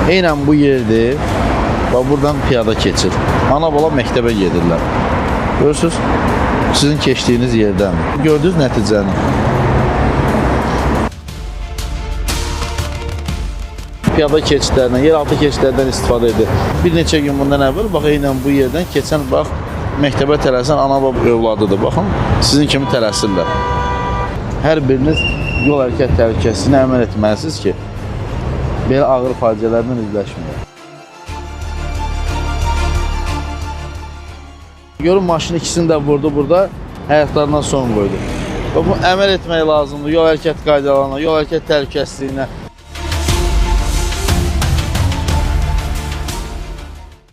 Eynən bu yerdir. Bax, buradan piyada keçir. Ana bala məktəbə gedirlər. Görürsünüz, sizin keçdiyiniz yerdən. Gördünüz nəticəni. Piyada keçidlərindən, yeraltı keçidlərdən istifadə edir. Bir neçə gün bundan əvvəl, bax, eynən bu yerdən keçən, bax, məktəbə tələsən ana baba övladıdır. Baxın, sizin kimi tələsirlər. Hər biriniz yol hərəkət təhlükəsizliyinə əməl etməlisiniz ki, belə ağır faciələrlə üzləşməyək. Görün, maşın ikisini də vurdu burada, həyatlarından son qoydu. Bu əməl etmək lazımdır yol hərəkət qaydalarına, yol hərəkət təhlükəsizliyinə.